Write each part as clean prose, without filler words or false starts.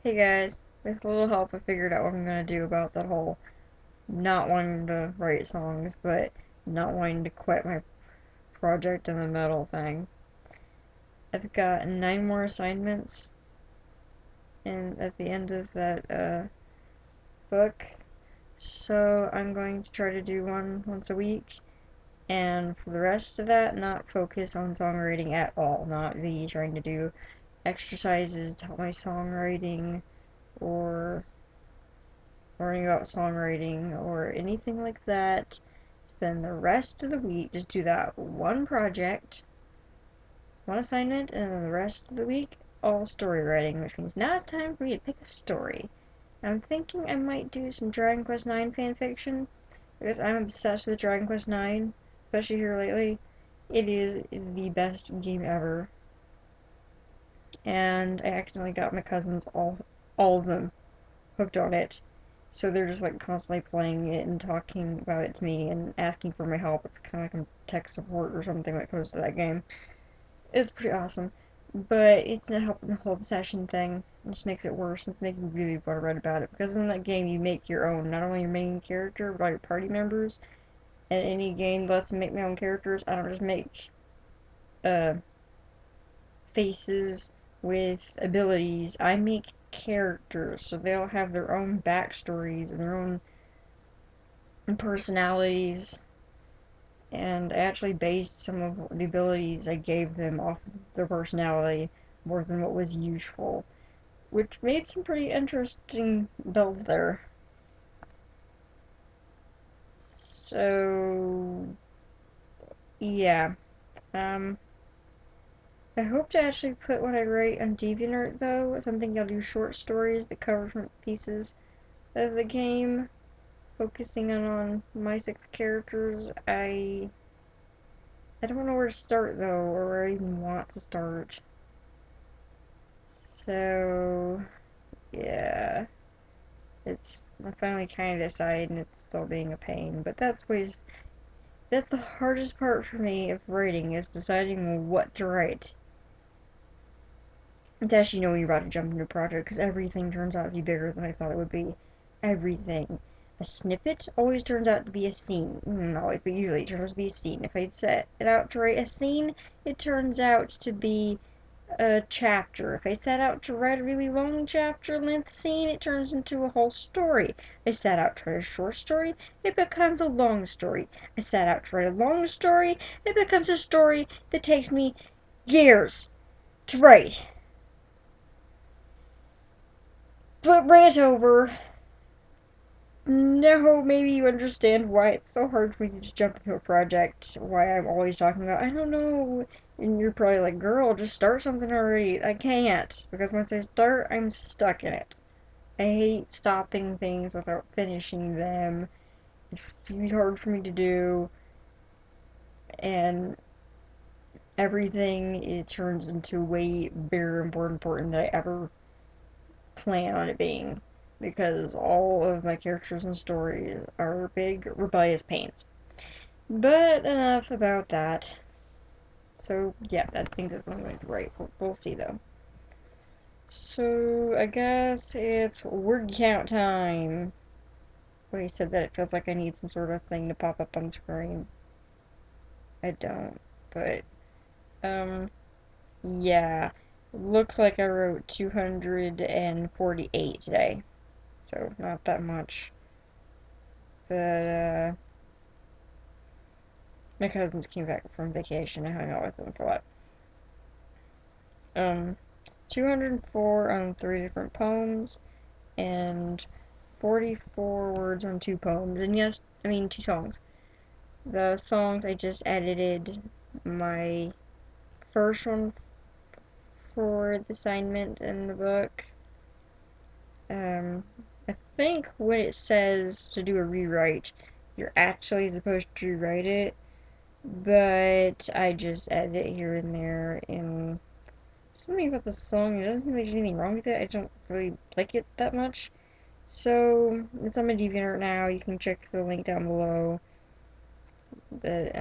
Hey guys, with a little help I figured out what I'm gonna do about that whole not wanting to write songs, but not wanting to quit my project in the middle thing. I've got 9 more assignments and at the end of that book, so I'm going to try to do one once a week, and for the rest of that, not focus on songwriting at all, not be trying to do exercises to help my songwriting or learning about songwriting or anything like that. Spend the rest of the week just do that one project, one assignment, and then the rest of the week all story writing, which means now it's time for me to pick a story. I'm thinking I might do some Dragon Quest IX fanfiction because I'm obsessed with Dragon Quest IX, especially here lately. It is the best game ever, and I accidentally got my cousins all of them hooked on it. So they're just like constantly playing it and talking about it to me and asking for my help. It's kind of like I'm tech support or something when it comes to that game. It's pretty awesome, but it's not helping the whole obsession thing. It just makes it worse. It's making me really want to write about it because in that game you make your own, not only your main character but all your party members. And any game lets me make my own characters. I don't just make uh faces with abilities. I make characters, so they all have their own backstories and their own personalities, and I actually based some of the abilities I gave them off of their personality more than what was useful, which made some pretty interesting builds there. So, yeah, um, I hope to actually put what I write on DeviantArt though. So I'm thinking I'll do short stories that cover different pieces of the game, focusing on my 6 characters. I don't know where to start though, or where I even want to start. So, yeah, I finally kind of decided and it's still being a pain, but that's the hardest part for me of writing is deciding what to write. To actually know when you're about to jump into a project, because everything turns out to be bigger than I thought it would be. Everything. A snippet always turns out to be a scene. Not always, but usually it turns out to be a scene. If I set it out to write a scene, it turns out to be a chapter. If I set out to write a really long chapter length scene, it turns into a whole story. I set out to write a short story, it becomes a long story. I set out to write a long story, it becomes a story that takes me years to write. But rant over. Now maybe you understand why it's so hard for me to just jump into a project, why I'm always talking about, I don't know, and you're probably like, girl, just start something already. I can't, because once I start, I'm stuck in it. I hate stopping things without finishing them. It's really hard for me to do, and everything, it turns into way bigger and more important than I ever plan on it being. Because all of my characters and stories are big, rebellious pains. But enough about that. So, yeah, I think that's what I'm going to write. We'll see, though. So, I guess it's word count time. Well, you said that it feels like I need some sort of thing to pop up on the screen. I don't. But, um, yeah. Looks like I wrote 248 today. So, not that much. But, my cousins came back from vacation. I hung out with them for what? 204 on 3 different poems, and 44 words on 2 poems. And yes, I mean 2 songs. The songs I just edited my first one for the assignment in the book. Um, I think when it says to do a rewrite, you're actually supposed to rewrite it, but I just edit it here and there, and something about the song, it doesn't seem like there's anything wrong with it. I don't really like it that much. So, it's on my DeviantArt now. You can check the link down below. But,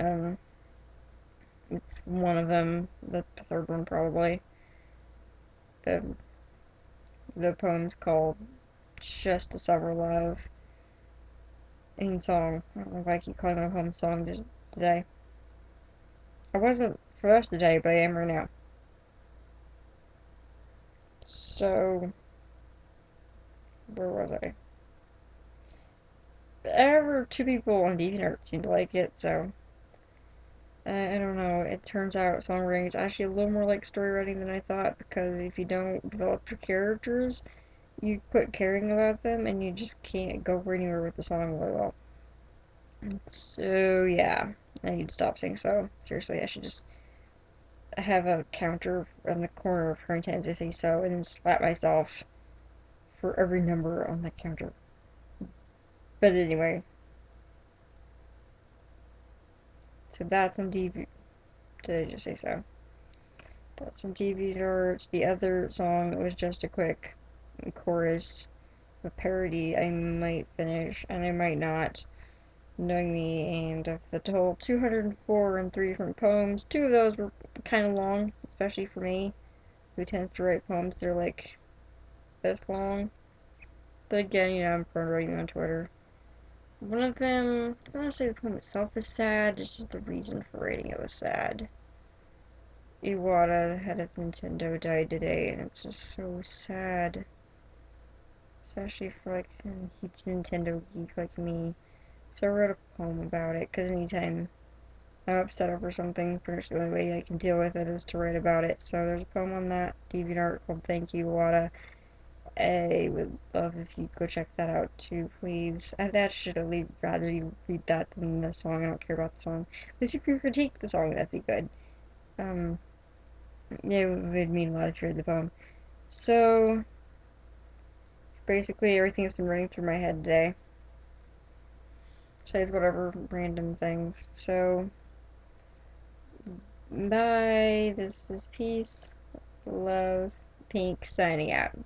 it's one of them. The third one, probably. Um, The poem's called Just a Summer Love in song. I don't know if I keep calling my poem song just today. I wasn't for the rest of the day, but I am right now. So, where was I? Ever two people on DeviantArt seem to like it, so I don't know. It turns out songwriting is actually a little more like story writing than I thought because if you don't develop your characters, you quit caring about them and you just can't go anywhere with the song really well. So yeah, I need to stop saying so. Seriously, I should just have a counter on the corner of her times I say so and then slap myself for every number on that counter. But anyway, so that's on DV. Did I just say so? That's some DeviantArt. The other song was just a quick chorus, a parody I might finish and I might not, knowing me. And of the total 204 and three different poems, two of those were kind of long, especially for me, who tends to write poems that are like this long. But again, I'm prone to writing them on Twitter. One of them, I don't want to say the poem itself is sad, it's just the reason for writing it was sad. Iwata, the head of Nintendo, died today, and it's just so sad. Especially for like a huge Nintendo geek like me. So I wrote a poem about it, because anytime I'm upset over something, pretty much the only way I can deal with it is to write about it. So there's a poem on that DeviantArt called Thank You, Iwata. I would love if you go check that out too, please. I'd actually rather you read that than the song. I don't care about the song. But if you can critique the song, that'd be good. Um, yeah, it would mean a lot if you read the poem. So, basically, everything's been running through my head today. Besides whatever random things. So, bye. This is Peace, Love, Pink, signing out.